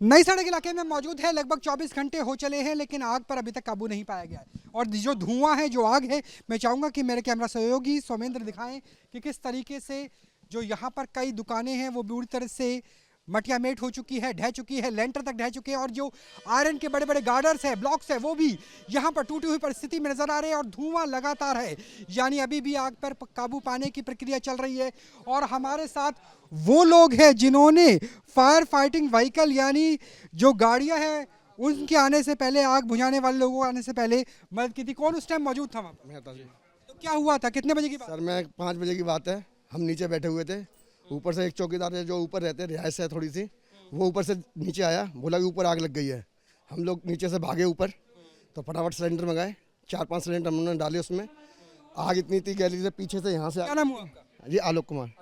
नई सड़क इलाके में मौजूद है। लगभग 24 घंटे हो चले हैं लेकिन आग पर अभी तक काबू नहीं पाया गया है। और जो धुआं है, जो आग है, मैं चाहूँगा कि मेरे कैमरा सहयोगी सौमेंद्र दिखाएं कि किस तरीके से जो यहाँ पर कई दुकानें हैं वो पूरी तरह से मटियामेट हो चुकी है, ढह चुकी है, लेंटर तक ढह चुके हैं। और जो आयरन के बड़े बड़े गार्डर्स है, ब्लॉक्स है, वो भी यहाँ पर टूटी हुई परिस्थिति में नजर आ रहे हैं। और धुआं लगातार है, यानी अभी भी आग पर काबू पाने की प्रक्रिया चल रही है। और हमारे साथ वो लोग हैं जिन्होंने फायर फाइटिंग व्हीकल यानी जो गाड़ियां हैं उनके आने से पहले, आग बुझाने वाले लोगों के आने से पहले मदद की थी। कौन उस टाइम मौजूद था वहाँ पर? मैं था जी। तो क्या हुआ था, कितने बजे की बात? सर मैं 5 बजे की बात है, हम नीचे बैठे हुए थे। ऊपर से एक चौकीदार है जो ऊपर रहते हैं, रिहायश है थोड़ी सी, वो ऊपर से नीचे आया, बोला कि ऊपर आग लग गई है। हम लोग नीचे से भागे ऊपर, तो फटाफट सिलेंडर मंगाए, 4-5 सिलेंडर हमने डाले उसमें। आग इतनी थी, गैलरी से पीछे से यहाँ से। क्या नाम हुआ आपका? जी आलोक कुमार।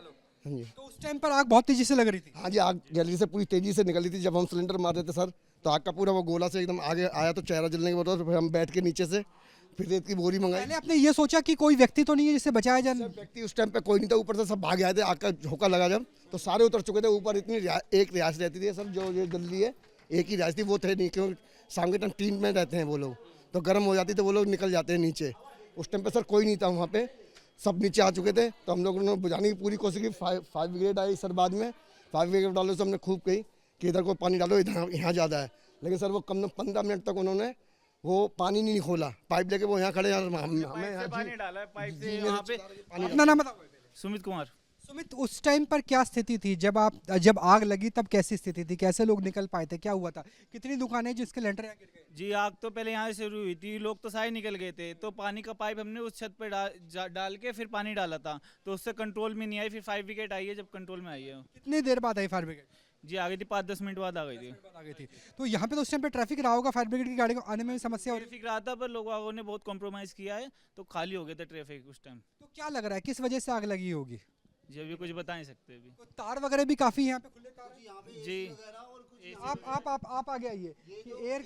हाँ जी। तो उस टाइम पर आग बहुत तेजी से लग रही थी? हाँ जी, आग गैलरी से पूरी तेजी से निकली थी। जब हम सिलेंडर मार रहे थे सर, तो आग का पूरा वो गोला से एकदम आगे आया, तो चेहरा जलने के बाद तो फिर हम बैठ के नीचे से फिर रेत की बोरी मंगाई। पहले आपने ये सोचा कि कोई व्यक्ति तो नहीं है जिससे बचाया जाए? व्यक्ति उस टाइम पे कोई नहीं था, ऊपर से सब भाग आए थे। आग का झोंका लगा जब, तो सारे उतर चुके थे ऊपर। इतनी एक रिहायश रहती थी सर, जो ये गली है एक ही रिहायश थी, वो थे नहीं, क्योंकि शाम के टाइम टीम में रहते हैं वो लोग, तो गर्म हो जाती, तो वो लोग निकल जाते हैं नीचे। उस टाइम पे सर कोई नहीं था वहाँ पे, सब नीचे आ चुके थे। तो हम लोगों ने बुझाने की पूरी कोशिश की। फायर ब्रिगेड आई सर बाद में। फायर ब्रिगेड डालो से हमने खूब कही कि इधर को पानी डालो, इधर यहाँ ज़्यादा है। लेकिन सर वो कम 15 मिनट तक उन्होंने वो पानी नहीं खोला। पाइप लेके वो यहाँ खड़े हैं, हमें पानी डाला है पाइप से यहाँ पे। अपना नाम बताओ। सुमित कुमार। सुमित, उस टाइम पर क्या स्थिति थी जब आग लगी? तब कैसी स्थिति थी, कैसे लोग निकल पाए थे, क्या हुआ था? कितनी दुकानें जिसके लेंटर यहाँ गिर गए? जी आग तो पहले यहाँ से शुरू हुई थी, लोग तो सारे निकल गए थे, तो पानी का पाइप हमने उस छत पे डाल के फिर पानी डाला था, तो उससे कंट्रोल में नहीं आई। फिर फायर ब्रिगेड आई है, जब कंट्रोल में आई है। कितनी देर बाद आई फायर ब्रिगेड? जी आ गई थी, 5-10 मिनट बाद आ गई थी। आ गई थी। तो यहाँ पे तो उस टाइम पे ट्रैफिक रहा होगा, फायर ब्रिगेड की गाड़ी को आने में भी समस्या हो रही ट्रैफिक रहा था, पर लोगों ने बहुत कॉम्प्रोमाइज़ किया है, तो खाली हो गए थे ट्रैफिक उस टाइम। तो क्या लग रहा है किस वजह से आग लगी होगी? जी अभी कुछ बता नहीं सकते अभी। तो तार वगैरह भी काफी यहाँ पे खुले तार। जी आप आगे आइए। एयर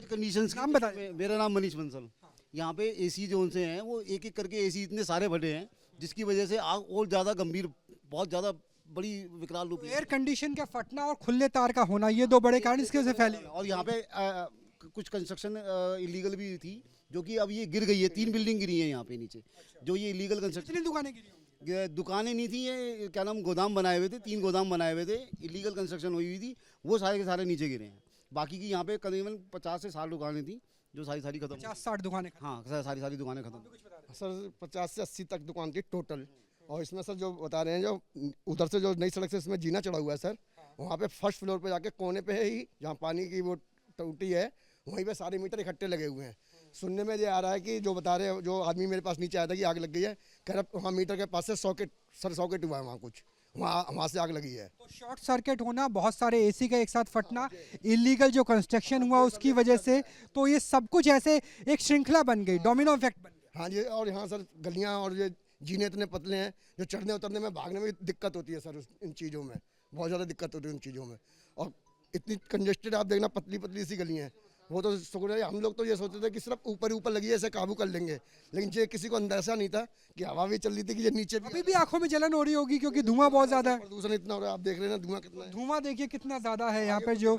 कंडीशन नाम बताइए। मेरा नाम मनीष बंसल। यहाँ पे एसी जोन से हैं, वो एक एक करके एसी इतने सारे भरे हैं, जिसकी वजह से आग और ज़्यादा गंभीर, बहुत ज़्यादा बड़ी विकराल रूप। एयर कंडीशन का फटना और खुले तार का होना, ये दो बड़े कारण इसकी वजह से फैली। और यहाँ पे कुछ कंस्ट्रक्शन इलीगल भी थी, जो कि अब ये गिर गई है। 3 बिल्डिंग गिरी है यहाँ पे नीचे, जो ये इलीगल कंस्ट्रक्शन। कितनी दुकानें गिरी होंगी? दुकानें नहीं थी, ये क्या नाम, गोदाम बनाए हुए थे, 3 गोदाम बनाए हुए थे, इलीगल कंस्ट्रक्शन हुई थी, वो सारे के सारे नीचे गिरे हैं। बाकी की यहाँ पे करीबन 50 से 60 दुकानें थी, जो सारी खत्म। 50-60 दुकानें? हाँ, सारी दुकानें खत्म। सर 50 से 80 तक दुकान थी टोटल। और इसमें सर जो बता रहे हैं, जो उधर से जो नई सड़क से इसमें जीना चढ़ा हुआ है सर, वहाँ पे फर्स्ट फ्लोर पे जाके कोने पे है ही, जहाँ पानी की वो टूटी है, वहीं पे सारे मीटर इकट्ठे लगे हुए हैं। सुनने में ये आ रहा है कि जो बता रहे हैं, जो आदमी मेरे पास नीचे आया था कि आग लग गई है, कह रहा वहाँ मीटर के पास से सॉकेट हुआ है, वहाँ कुछ वहाँ से आग लगी है। तो शॉर्ट सर्किट होना, बहुत सारे एसी का एक साथ फटना, इलीगल जो कंस्ट्रक्शन हुआ उसकी वजह से, तो ये सब कुछ ऐसे एक श्रृंखला बन गई, डोमिनो इफेक्ट बन गया। हाँ जी। और यहाँ सर गलियाँ और ये जीने इतने पतले हैं, जो चढ़ने उतरने में, भागने में दिक्कत होती है सर। इन चीज़ों में बहुत ज़्यादा दिक्कत होती है उन चीज़ों में। और इतनी कंजेस्टेड आप देखना, पतली पतली सी गली हैं। वो तो शुक्र है, हम लोग तो ये सोचते थे कि सिर्फ ऊपर लगी है, ऐसे काबू कर लेंगे, लेकिन ये किसी को अंदाजा नहीं था कि हवा भी चल रही थी, कि ये नीचे भी। अभी भी आंखों में जलन हो रही होगी क्योंकि धुआं बहुत ज्यादा है। प्रदूषण इतना हो रहा है, आप देख रहे हैं ना धुआं कितना है। धुआं देखिए कितना ज्यादा है यहाँ पे, जो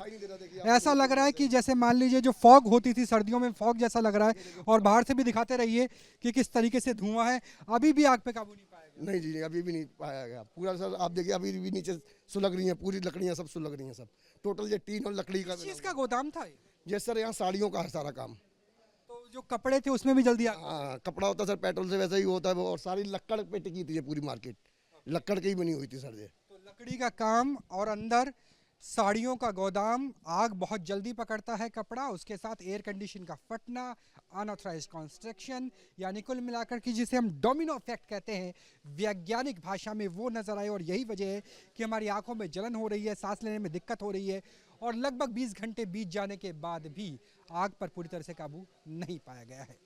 ऐसा लग रहा है कि जैसे मान लीजिए जो फॉग होती थी सर्दियों में, फॉग जैसा लग रहा है। और बाहर से भी दिखाते रहिए कि किस तरीके से धुआं है। अभी भी आग पे काबू नहीं पाया गया? नहीं जी, अभी भी नहीं पाया गया पूरा सर। आप देखिए अभी भी नीचे सुलग रही हैं, पूरी लकड़ियाँ सब सुलग रही हैं सब। टोटल ये टीन और लकड़ी का। चीज का गोदाम था ये? ये सर यहाँ साड़ियों का है सारा काम। तो जो कपड़े थे उसमें भी जल्दी आग? हाँ, कपड़ा होता सर पेट्रोल से वैसे ही होता है वो। और सारी लक्कड़ पे टिकी थी ये पूरी मार्केट, लक्कड़ की ही बनी हुई थी सर ये। तो लकड़ी का काम और अंदर साड़ियों का गोदाम, आग बहुत जल्दी पकड़ता है कपड़ा, उसके साथ एयर कंडीशन का फटना, अनऑथराइज्ड कंस्ट्रक्शन, यानी कुल मिलाकर कि जिसे हम डोमिनो इफेक्ट कहते हैं वैज्ञानिक भाषा में, वो नजर आए। और यही वजह है कि हमारी आंखों में जलन हो रही है, सांस लेने में दिक्कत हो रही है। और लगभग 20 घंटे बीत जाने के बाद भी आग पर पूरी तरह से काबू नहीं पाया गया है।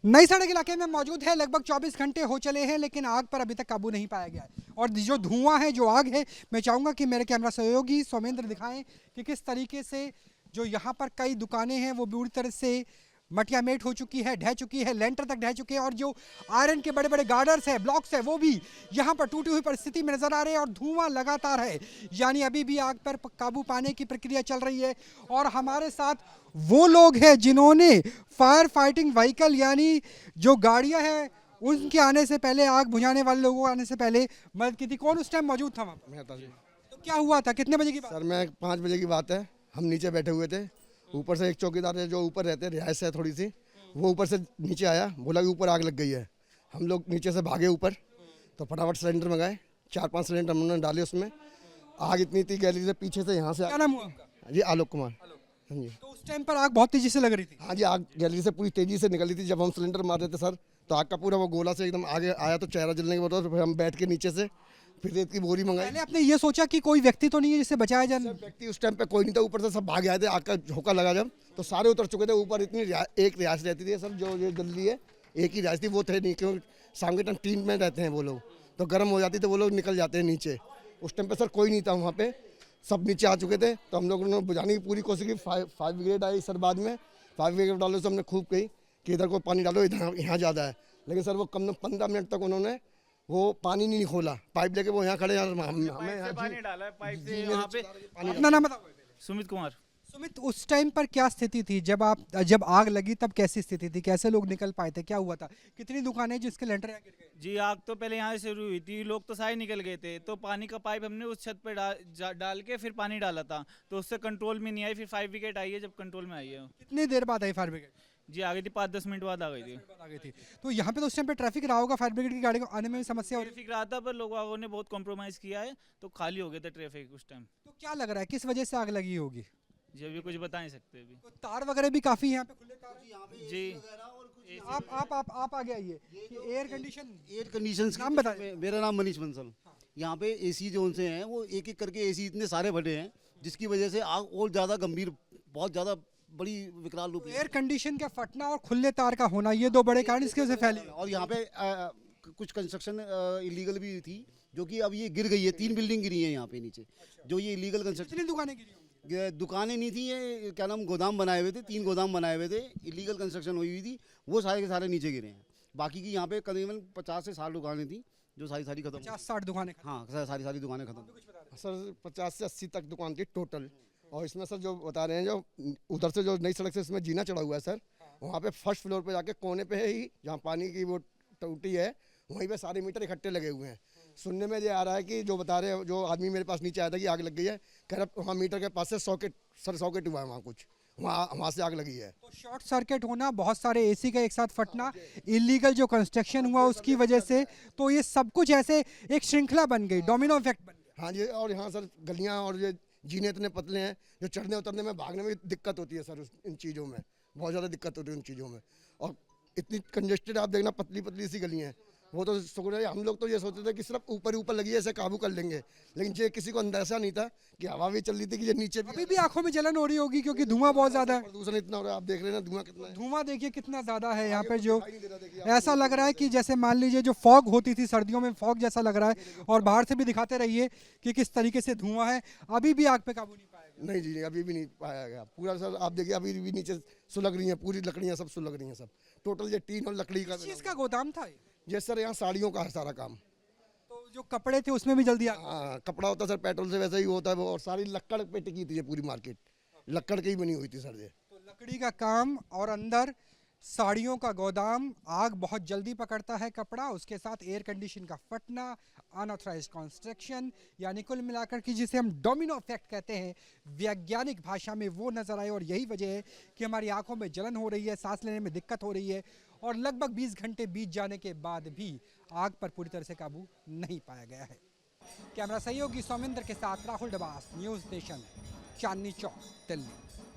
नई सड़क इलाके में मौजूद है। लगभग 24 घंटे हो चले हैं लेकिन आग पर अभी तक काबू नहीं पाया गया है। और जो धुआं है, जो आग है, मैं चाहूँगा कि मेरे कैमरा सहयोगी सौमेंद्र दिखाएं कि किस तरीके से जो यहाँ पर कई दुकानें हैं वो पूरी तरह से मटिया मेट हो चुकी है, ढह चुकी है, लेंटर तक ढह चुके हैं और जो आयरन के बड़े बड़े गार्डर्स है, ब्लॉक्स है, वो भी यहाँ पर टूटी हुई परिस्थिति में नजर आ रहे हैं और धुआं लगातार है। यानी अभी भी आग पर काबू पाने की प्रक्रिया चल रही है। और हमारे साथ वो लोग हैं जिन्होंने फायर फाइटिंग व्हीकल यानी जो गाड़ियां हैं उनके आने से पहले, आग बुझाने वाले लोगों के आने से पहले मदद की थी। कौन उस टाइम मौजूद था वहाँ पर? मैं था जी। तो क्या हुआ था, कितने बजे की बात? सर मैं 5 बजे की बात है, हम नीचे बैठे हुए थे, ऊपर से एक चौकीदार है जो ऊपर रहते हैं, रिहायश है थोड़ी सी, वो ऊपर से नीचे आया, बोला कि ऊपर आग लग गई है। हम लोग नीचे से भागे ऊपर, तो फटाफट सिलेंडर मंगाए, 4-5 सिलेंडर हमने डाले उसमें। आग इतनी थी, गैलरी से पीछे से यहाँ से क्या नाम हुआ आपका? जी आलोक कुमार। हाँ जी। तो उस टाइम पर आग बहुत तेजी से लग रही थी। हाँ जी, आग गैलरी से पूरी तेजी से निकली थी। जब हम सिलेंडर मार रहे थे सर, तो आग का पूरा वो गोला से एकदम आगे आया, तो चेहरा जलने के बाद तो फिर हम बैठ के नीचे से फिर रेत की बोरी मंगाई। पहले आपने ये सोचा कि कोई व्यक्ति तो नहीं है जिससे बचाया जाए? व्यक्ति उस टाइम पे कोई नहीं था, ऊपर से सब भाग आए थे। आग का झोंका लगा जब, तो सारे उतर चुके थे ऊपर। इतनी एक रिहायश रहती थी सर, जो ये गली है एक ही रिहायश थी, वो थे नहीं, क्योंकि शाम के टाइम टीन में रहते हैं वो लोग, तो गर्म हो जाती, तो वो लोग निकल जाते हैं नीचे। उस टाइम पे सर कोई नहीं था वहाँ पे, सब नीचे आ चुके थे। तो हम लोगों ने बुझाने की पूरी कोशिश की। फायर ब्रिगेड आई सर बाद में, फायर ब्रिगेड डालो तो हमने खूब कही कि इधर को पानी डालो, इधर यहाँ ज़्यादा है, लेकिन सर वो कम 15 मिनट तक उन्होंने वो पानी नहीं खोला। पाइप लेके वो यहाँ खड़े, हमें पानी डाला है पाइप से यहाँ पे। अपना नाम बताओ। सुमित कुमार। सुमित, उस टाइम पर क्या स्थिति थी जब आग लगी, तब कैसी स्थिति थी, कैसे लोग निकल पाए थे, क्या हुआ था? कितनी दुकानें जिसके लेंटर यहाँ गिर गए? जी आग तो पहले यहाँ से शुरू हुई थी, लोग तो सारे निकल गए थे, तो पानी का पाइप हमने उस छत पे डाल के फिर पानी डाला था, तो उससे कंट्रोल में नहीं आई। फिर 5 विकेट आई है, जब कंट्रोल में आई है। कितनी देर बाद आई फायर ब्रिगेड? जी आ गई थी, 5-10 मिनट बाद आ गई थी। आ गई थी। तो यहाँ पे तो उस टाइम पे ट्रैफिक रहा होगा, फायर ब्रिगेड की गाड़ी को आने में भी समस्या हो रही ट्रैफिक रहा था, पर लोगों ने बहुत कॉम्प्रोमाइज़ किया है, तो खाली हो गए थे ट्रैफिक उस टाइम। तो क्या लग रहा है किस वजह से आग लगी होगी? जी अभी कुछ बता नहीं सकते अभी। तो तार वगैरह भी काफी यहाँ पे खुले तार हैं। जी आप आगे आइए। एयर कंडीशन नाम बताइए। मेरा नाम मनीष बंसल। यहाँ पे एसी जो उनसे हैं वो एक एक करके एसी इतने सारे भरे हैं, जिसकी वजह से आग और ज़्यादा गंभीर, बहुत ज़्यादा बड़ी विकराल रूप। एयर कंडीशन का फटना और खुले तार का होना, ये दो बड़े कारण इसकी वजह से फैली। और यहाँ पे कुछ कंस्ट्रक्शन इलीगल भी थी, जो कि अब ये गिर गई है। 3 बिल्डिंग गिरी है यहाँ पे नीचे, जो ये इलीगल कंस्ट्रक्शन। कितनी दुकानें गिरी होंगी? दुकानें नहीं थी, ये क्या नाम गोदाम बनाए हुए थे, 3 गोदाम बनाए हुए थे, इलीगल कंस्ट्रक्शन हुई हुई थी, वो सारे के सारे नीचे गिरे हैं। बाकी की यहाँ पे करीबन 50 से 60 दुकानें थी, जो सारी खत्म। 50-60 दुकानें? हाँ, सारी दुकानें खत्म। सर 50 से 80 तक दुकान थी टोटल। और इसमें सर जो बता रहे हैं, जो उधर से जो नई सड़क से इसमें जीना चढ़ा हुआ है सर, वहाँ पे फर्स्ट फ्लोर पे जाके कोने पे है ही, जहाँ पानी की वो टूटी है, वहीं पे सारे मीटर इकट्ठे लगे हुए हैं। सुनने में ये आ रहा है कि जो बता रहे हैं, जो आदमी मेरे पास नीचे आया था कि आग लग गई है, कह रहा वहाँ मीटर के पास से सॉकेट हुआ है, वहाँ कुछ वहाँ से आग लगी है। तो शॉर्ट सर्किट होना, बहुत सारे एसी का एक साथ फटना, इलीगल जो कंस्ट्रक्शन हुआ उसकी वजह से, तो ये सब कुछ ऐसे एक श्रृंखला बन गई, डोमिनो इफेक्ट बन गया। हाँ जी। और यहाँ सर गलियाँ और ये जीने इतने पतले हैं, जो चढ़ने उतरने में भागने में दिक्कत होती है सर, इन चीज़ों में बहुत ज़्यादा दिक्कत होती है उन चीज़ों में। और इतनी कंजेस्टेड आप देखना, पतली पतली सी गली हैं, वो तो शुक्र है। हम लोग तो ये सोचते थे कि सिर्फ ऊपर लगी है, ऐसे काबू कर लेंगे, लेकिन ये किसी को अंदाजा नहीं था कि हवा भी चल रही थी, कि ये नीचे अभी भी आंखों में जलन हो रही होगी क्योंकि धुआं बहुत ज्यादा है। प्रदूषण इतना हो रहा है, आप देख रहे हैं ना धुआं कितना है। धुआं देखिए कितना ज्यादा है यहाँ पे, जो ऐसा लग रहा है कि जैसे मान लीजिए जो फॉग होती थी सर्दियों में, फॉग जैसा लग रहा है। और बाहर से भी दिखाते रहिए कि किस तरीके से धुआं है। अभी भी आग पे काबू नहीं पाया गया। नहीं जी, अभी भी नहीं पाया गया पूरा सर। आप देखिए अभी भी नीचे सुलग रही हैं, पूरी लकड़ियाँ सब सुलग रही हैं, सब टोटल ये टीन और लकड़ी का। चीज का गोदाम था ये? ये सर यहाँ साड़ियों का है सारा काम। तो जो कपड़े थे उसमें भी जल्दी आग? हाँ, कपड़ा होता सर पेट्रोल से वैसा ही होता है वो, और सारी लक्कड़ पे टिकी थी ये पूरी मार्केट, लक्कड़ की ही बनी हुई थी सर ये। तो लकड़ी का काम और अंदर साड़ियों का गोदाम, आग बहुत जल्दी पकड़ता है कपड़ा, उसके साथ एयर कंडीशन का फटना, अनऑथराइज्ड कंस्ट्रक्शन, यानी कुल मिलाकर कि जिसे हम डोमिनो इफेक्ट कहते हैं वैज्ञानिक भाषा में, वो नजर आए। और यही वजह है कि हमारी आंखों में जलन हो रही है, सांस लेने में दिक्कत हो रही है, और लगभग 20 घंटे बीत जाने के बाद भी आग पर पूरी तरह से काबू नहीं पाया गया है। कैमरा सहयोगी सौमेंद्र के साथ राहुल डबास, न्यूज़ नेशन, चांदनी चौक, दिल्ली।